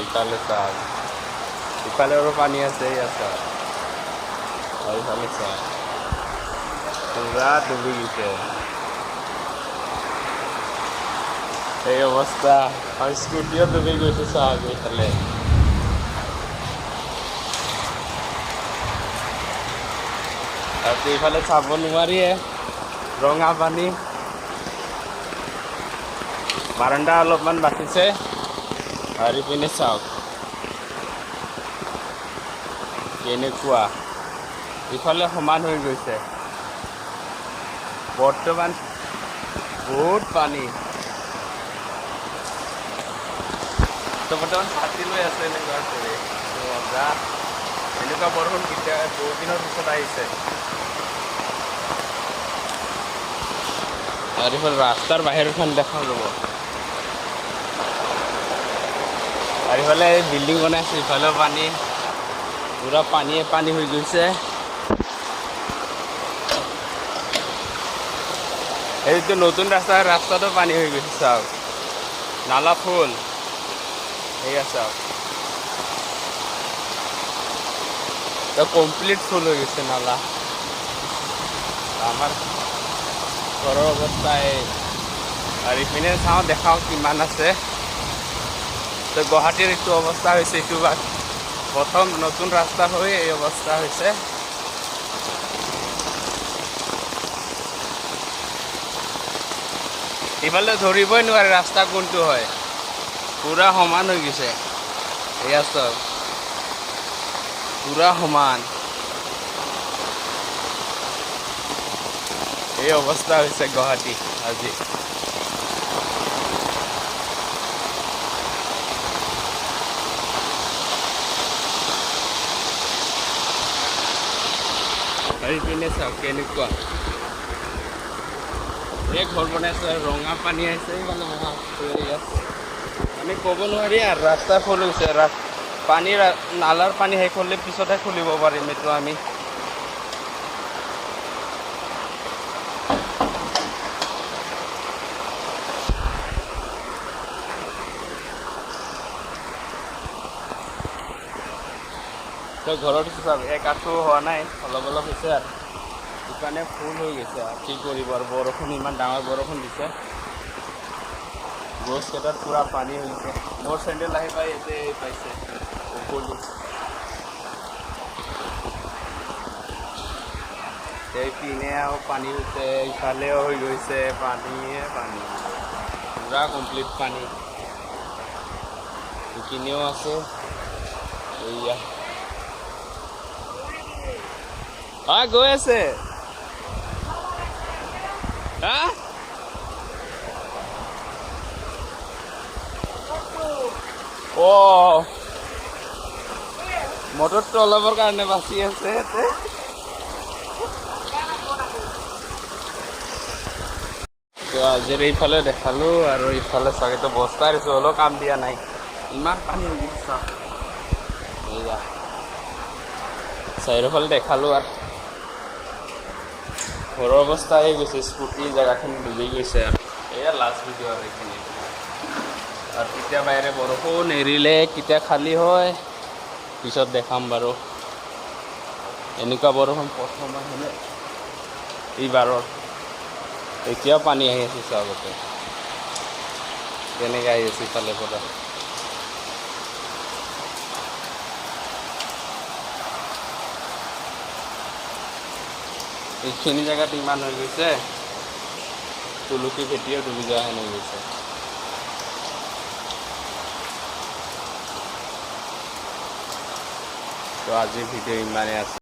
ইফালে চাওক, ইফালে আৰু পানী আছে, আছে আৰু ইফালে চাওক পুৰা ডুবি গৈছে। এই অৱস্থা, আৰু স্কুটিও ডুবি গৈছে চাওক এইফালে। আৰু এইফালে চাব নোৱাৰিয়ে, ৰঙা পানী। বাৰাণ্ডা অলপমান বাচিছে, আৰু ইপিনে চাওক কেনেকুৱা, ইফালে সমান হৈ গৈছে। বৰ্তমান বহুত পানী। তো বৰ্তমান ছাতি লৈ আছে এনেকুৱা কৰি মজা। এনেকুৱা বৰষুণ কেতিয়া বহুত দিনৰ পিছত আহিছে। আৰু ইফালে ৰাস্তাৰ বাহিৰখন দেখাওঁ ৰ'ব। আৰু ইফালে বিল্ডিং বনাইছে, ইফালেও পানী, পুৰা পানীয়ে পানী হৈ গৈছে। এইটো নতুন ৰাস্তা, ৰাস্তাটো পানী হৈ গৈছে চাওক, নালা ফুল। এয়া চাওক, তো কমপ্লিট ফুল হৈ গৈছে নালা। আমাৰ ঘৰৰ অৱস্থা এই, আৰু ইপিনে চাওঁ দেখাওঁ কিমান আছে। তো গুৱাহাটীৰ এইটো অৱস্থা হৈছে, এইটো প্ৰথম নতুন ৰাস্তা হৈ এই অৱস্থা হৈছে। ইফালে ধৰিবই নোৱাৰে ৰাস্তা কোনটো হয়, পুৰা সমান হৈ গৈছে। এয়া চব পুৰা সমান, এই অৱস্থা হৈছে গুৱাহাটী আজি। আৰু ইপিনে চাওক কেনেকুৱা, এই ঘৰ বনাইছে, ৰঙা পানী আহিছে মানে আমি ক'ব নোৱাৰি আৰু ৰাস্তা ফুল হৈছে। পানী নালাৰ পানী শেষ হ'লে পিছতহে খুলিব পাৰিম এইটো আমি। তো ঘৰত চাওক এক আঁঠু হোৱা নাই, অলপ অলপ হৈছে আৰু সেইকাৰণে ফুল হৈ গৈছে। আৰু কি কৰিব, আৰু বৰষুণ ইমান ডাঙৰ বৰষুণ দিছে, গছকেইটাত পুৰা পানী হৈছে। মোৰ চেণ্ডেল আহি পাই ইয়াতে পাইছে উপলি। এইপিনে আৰু পানী হৈছে, ইফালেও হৈ গৈছে পানীয়ে পানী, পুৰা কমপ্লিট পানী। এইপিনেও আছে, এইয়া গৈ আছে। হা অ', মটৰটো অলপৰ কাৰণে বাচি আছে ইয়াতে। তো আজিৰ এইফালে দেখালোঁ, আৰু ইফালে চাগেতো বস্তা দিছোঁ, হ'লেও কাম দিয়া নাই, ইমান পানী হৈ গৈছে চাওক। এইয়া চাৰিওফালে দেখালোঁ, আৰু ঘৰৰ অৱস্থা হৈ গৈছে, স্কুটি জেগাখিনি ডুবি গৈছে। আৰু এয়া লাষ্ট ভিডিঅ' আৰু এইখিনি। আৰু কেতিয়া বাহিৰে বৰষুণ এৰিলে কেতিয়া খালী হয় পিছত দেখাম বাৰু। এনেকুৱা বৰষুণ প্ৰথম আহিলে এইবাৰৰ। এতিয়াও পানী আহি আছে চাওক, কেনেকৈ আহি আছে ইফালে পৰা। এইখিনি জেগাত ইমান হৈ গৈছে, তুলসী খেতিও ডুবি যোৱা হেন হৈ গৈছে। তো আজিৰ ভিডিঅ' ইমানেই আছে।